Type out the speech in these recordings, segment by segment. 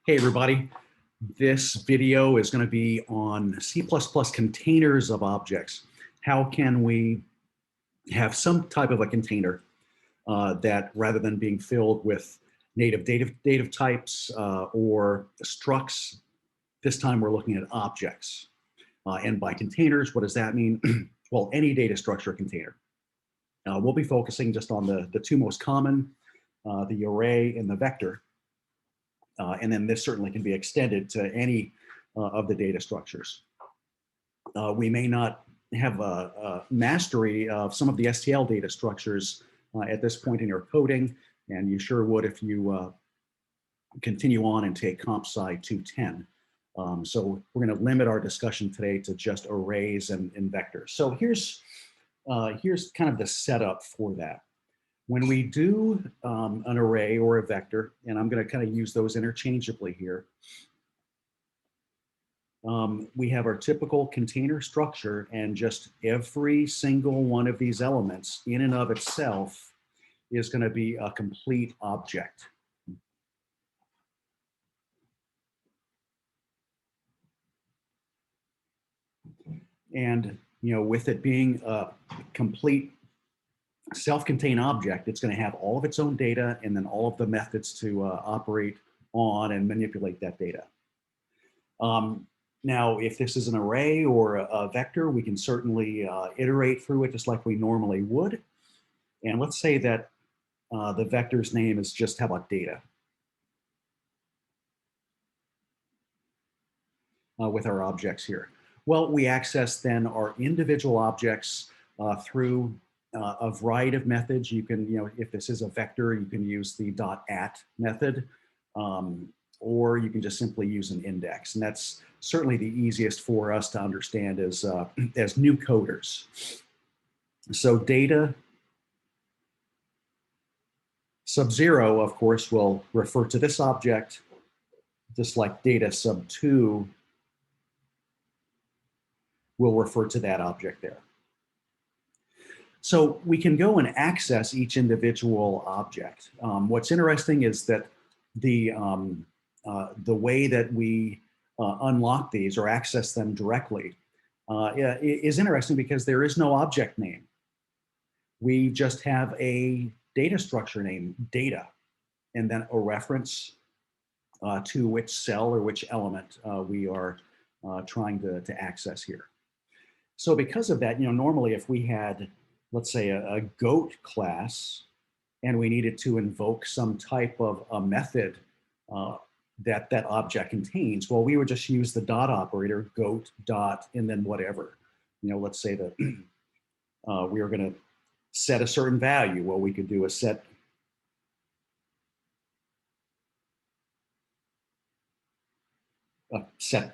Hey everybody, this video is going to be on C++ containers of objects. How can we have some type of a container that rather than being filled with native data types or structs, this time we're looking at objects. And by containers, what does that mean? Well, any data structure container. We'll be focusing just on the two most common, the array and the vector. And then this certainly can be extended to any of the data structures. We may not have a mastery of some of the STL data structures at this point in your coding, and you sure would if you continue on and take Comp Sci 210. So we're going to limit our discussion today to just arrays and vectors. So here's kind of the setup for that. When we do an array or a vector, and I'm going to kind of use those interchangeably here, we have our typical container structure, and just every single one of these elements in and of itself is going to be a complete object. And with it being a complete self-contained object, it's going to have all of its own data and then all of the methods to operate on and manipulate that data. Now, if this is an array or a vector, we can certainly iterate through it just like we normally would. And let's say that the vector's name is just, how about data? With our objects here. Well, we access then our individual objects through a variety of methods. You can, if this is a vector, you can use the .at method, or you can just simply use an index. And that's certainly the easiest for us to understand as new coders. So data sub 0, of course, will refer to this object, just like data sub 2 will refer to that object there. So we can go and access each individual object. What's interesting is that the way that we unlock these or access them directly is interesting because there is no object name. We just have a data structure name, data, and then a reference to which cell or which element we are trying to access here. So because of that, normally if we had, let's say, a goat class, and we needed to invoke some type of a method that object contains, well, we would just use the dot operator, goat dot, and then whatever. Let's say that we are going to set a certain value. Well, we could do a set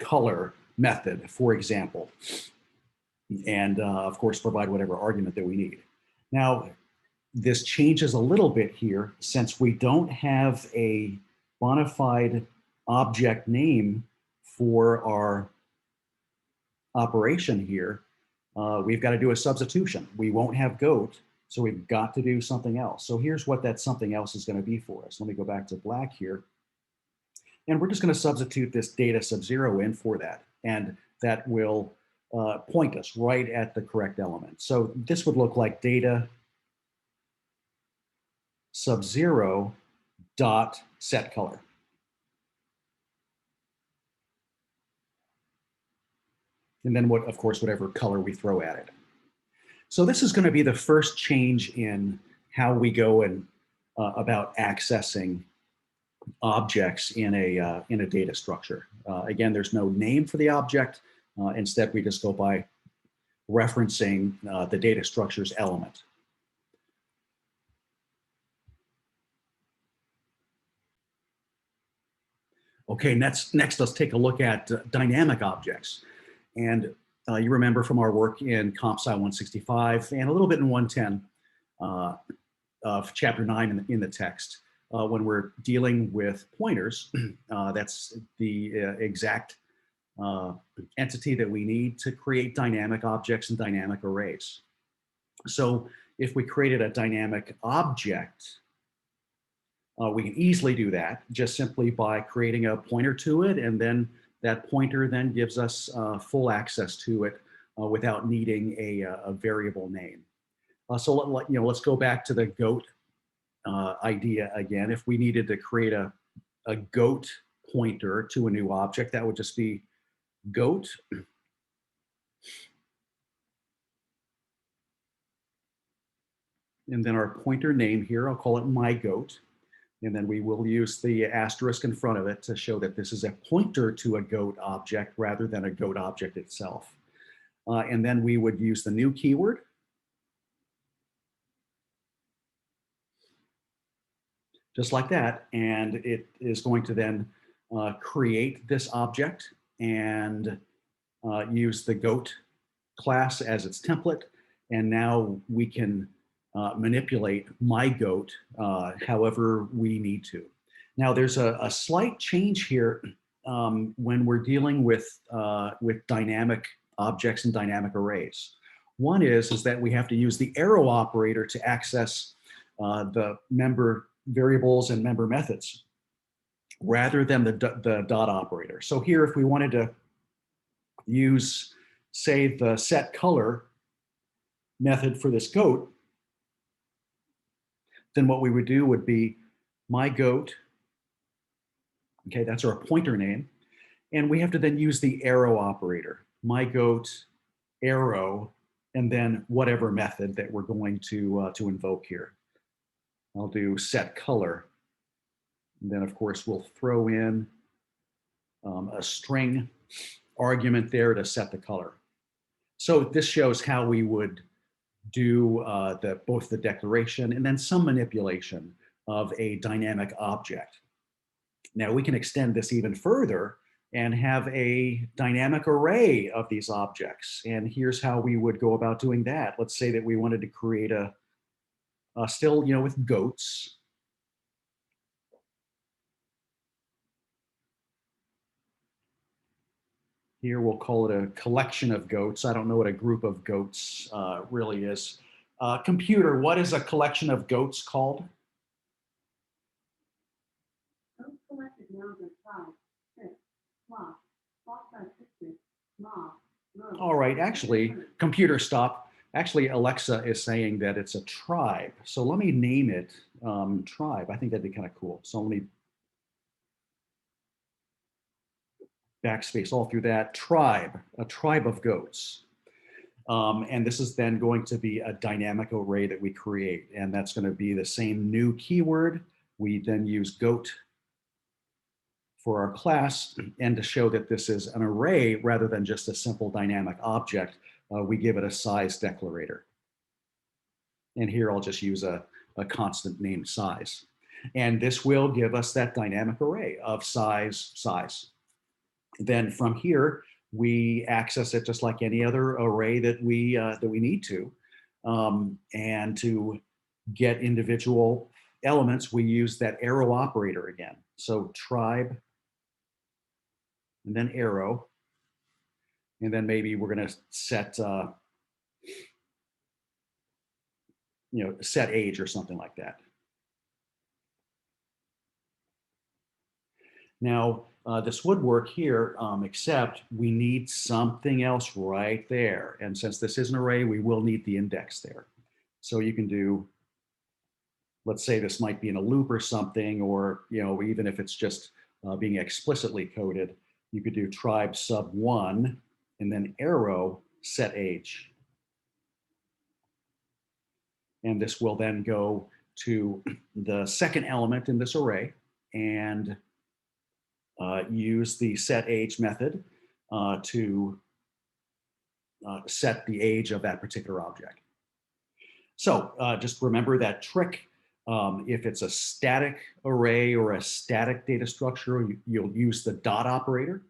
color method, for example, and of course provide whatever argument that we need. Now, this changes a little bit here since we don't have a bona fide object name for our operation here. We've got to do a substitution. We won't have goat, so we've got to do something else. So here's what that something else is going to be for us. Let me go back to black here. And we're just going to substitute this data sub 0 in for that. And that will point us right at the correct element. So this would look like data sub 0 dot set color. And then of course, whatever color we throw at it. So this is going to be the first change in how we go and about accessing objects in a data structure. Again, there's no name for the object. Instead, we just go by referencing the data structure's element. Okay, next let's take a look at dynamic objects. And you remember from our work in Comp Sci 165 and a little bit in 110 of chapter 9 in the text, when we're dealing with pointers, that's the exact entity that we need to create dynamic objects and dynamic arrays. So if we created a dynamic object, We can easily do that just simply by creating a pointer to it, and then that pointer then gives us full access to it without needing a variable name. So let's go back to the goat idea again. If we needed to create a goat pointer to a new object, that would just be goat. And then our pointer name here, I'll call it my goat. And then we will use the asterisk in front of it to show that this is a pointer to a goat object rather than a goat object itself. And then we would use the new keyword. Just like that. And it is going to then create this object and use the goat class as its template. And now we can manipulate my goat however we need to. Now there's a slight change here when we're dealing with dynamic objects and dynamic arrays. One is that we have to use the arrow operator to access the member variables and member methods rather than the dot operator. So here, if we wanted to use, say, the set color method for this goat, then what we would do would be my goat. Okay, that's our pointer name. And we have to then use the arrow operator, my goat arrow, and then whatever method that we're going to invoke here. I'll do set color. And then of course we'll throw in a string argument there to set the color. So this shows how we would do both the declaration and then some manipulation of a dynamic object. Now we can extend this even further and have a dynamic array of these objects. And here's how we would go about doing that. Let's say that we wanted to create a still, with goats. Here we'll call it a collection of goats. I don't know what a group of goats really is. Computer, what is a collection of goats called? All right, actually, computer stop. Actually, Alexa is saying that it's a tribe. So let me name it tribe. I think that'd be kind of cool. So let me backspace all through that. Tribe, a tribe of goats. And this is then going to be a dynamic array that we create. And that's going to be the same new keyword. We then use goat for our class. And to show that this is an array rather than just a simple dynamic object, we give it a size declarator. And here I'll just use a constant named size. And this will give us that dynamic array of size. Then from here, we access it just like any other array that we need to. And to get individual elements, we use that arrow operator again. So tribe, and then arrow. And then maybe we're going to set, set age or something like that. Now, this would work here, except we need something else right there. And since this is an array, we will need the index there. So you can do, let's say this might be in a loop or something, or even if it's just being explicitly coded, you could do tribe sub1 and then arrow set age. And this will then go to the second element in this array and use the set age method to set the age of that particular object. So just remember that trick. If it's a static array or a static data structure, you'll use the dot operator.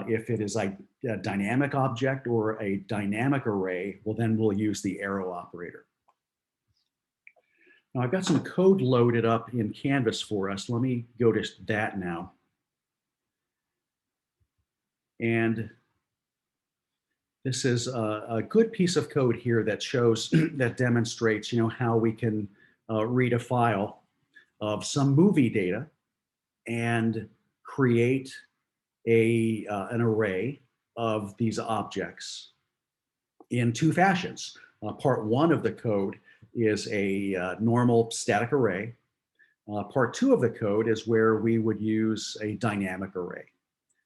If it is a dynamic object or a dynamic array, well, then we'll use the arrow operator. Now I've got some code loaded up in Canvas for us. Let me go to that now. And this is a good piece of code here that shows, that demonstrates, how we can read a file of some movie data and create an array of these objects in two fashions. Part one of the code is a normal static array. Part two of the code is where we would use a dynamic array.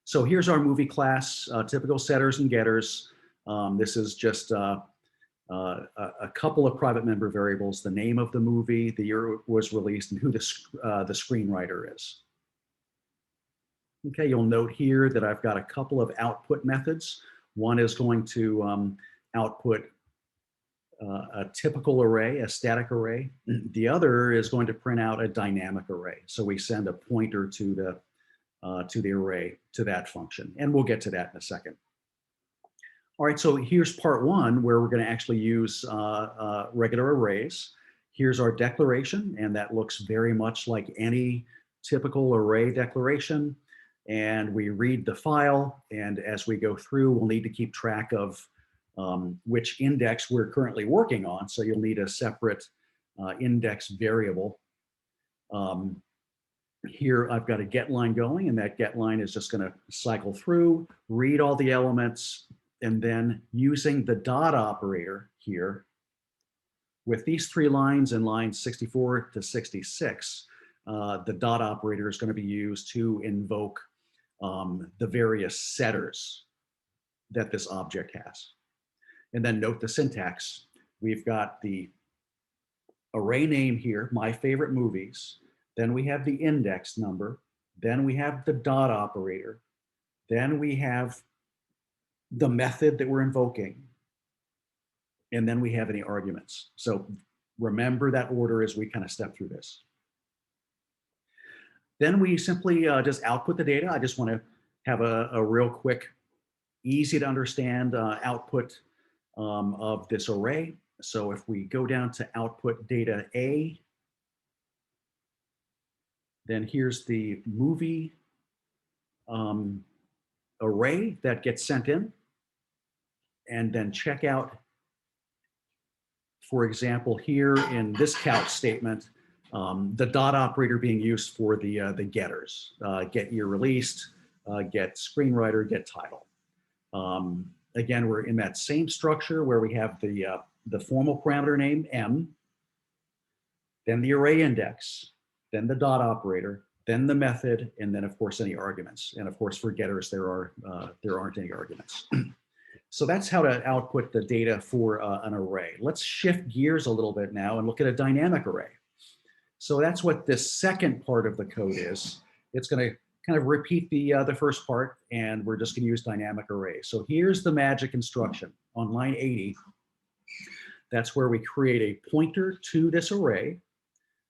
So here's our movie class, typical setters and getters. This is just a couple of private member variables, the name of the movie, the year it was released, and who the screenwriter is. Okay, you'll note here that I've got a couple of output methods. One is going to output a typical array, a static array. The other is going to print out a dynamic array. So we send a pointer to the array, to that function. And we'll get to that in a second. All right, so here's part one where we're going to actually use regular arrays. Here's our declaration, and that looks very much like any typical array declaration. And we read the file, and as we go through, we'll need to keep track of which index we're currently working on. So you'll need a separate index variable. Here I've got a get line going, and that get line is just going to cycle through, read all the elements, and then using the dot operator here, with these three lines in lines 64 to 66, the dot operator is going to be used to invoke the various setters that this object has. And then note the syntax. We've got the array name here, my favorite movies. Then we have the index number. Then we have the dot operator. Then we have the method that we're invoking. And then we have any arguments. So remember that order as we kind of step through this. Then we simply just output the data. I just want to have a real quick, easy to understand output of this array. So if we go down to output data A, then here's the movie array that gets sent in. And then check out, for example, here in this count statement, the dot operator being used for the getters, get year released, get screenwriter, get title. Again, we're in that same structure where we have the formal parameter name M, then the array index, then the dot operator, then the method, and then of course any arguments. And of course for getters there aren't any arguments. So that's how to output the data for an array. Let's shift gears a little bit now and look at a dynamic array. So that's what this second part of the code is. It's going to kind of repeat the first part, and we're just going to use dynamic array. So here's the magic instruction on line 80. That's where we create a pointer to this array.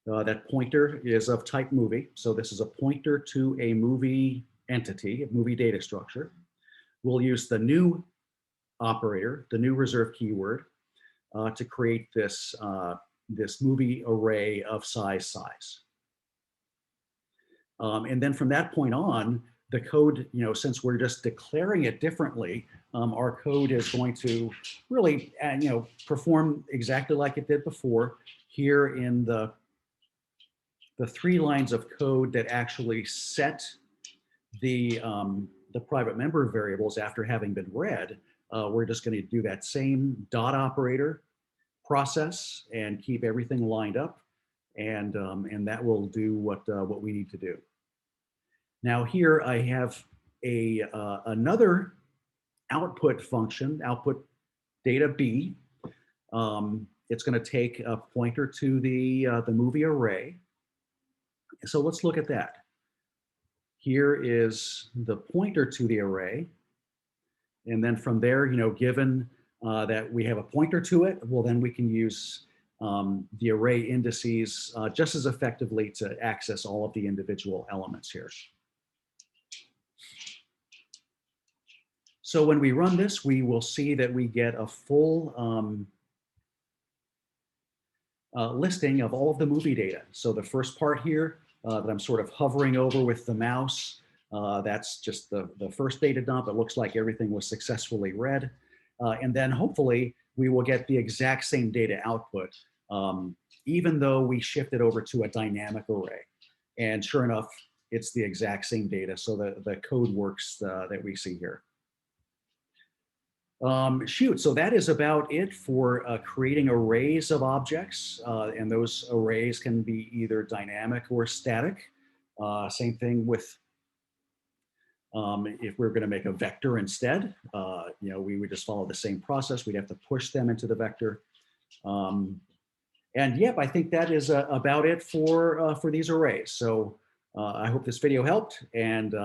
That pointer is of type movie. So this is a pointer to a movie entity, a movie data structure. We'll use the new operator, the new reserved keyword, to create this, this movie array of size. And then from that point on, the code, since we're just declaring it differently, our code is going to really, perform exactly like it did before. Here in the three lines of code that actually set the private member variables after having been read, we're just going to do that same dot operator process and keep everything lined up, and that will do what we need to do. Now here I have another output function, output data B. It's going to take a pointer to the movie array. So let's look at that. Here is the pointer to the array. And then from there, given that we have a pointer to it, well, then we can use the array indices just as effectively to access all of the individual elements here. So when we run this, we will see that we get a full listing of all of the movie data. So the first part here that I'm sort of hovering over with the mouse, that's just the first data dump. It looks like everything was successfully read. And then hopefully we will get the exact same data output even though we shifted over to a dynamic array. And sure enough, it's the exact same data. So the code works that we see here. Shoot, so that is about it for creating arrays of objects. And those arrays can be either dynamic or static. Same thing with if we're going to make a vector instead, we would just follow the same process. We'd have to push them into the vector. And yep, I think that is about it for these arrays. So I hope this video helped. And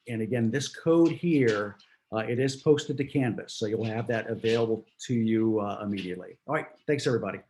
again, this code here, it is posted to Canvas. So you'll have that available to you immediately. All right, thanks everybody.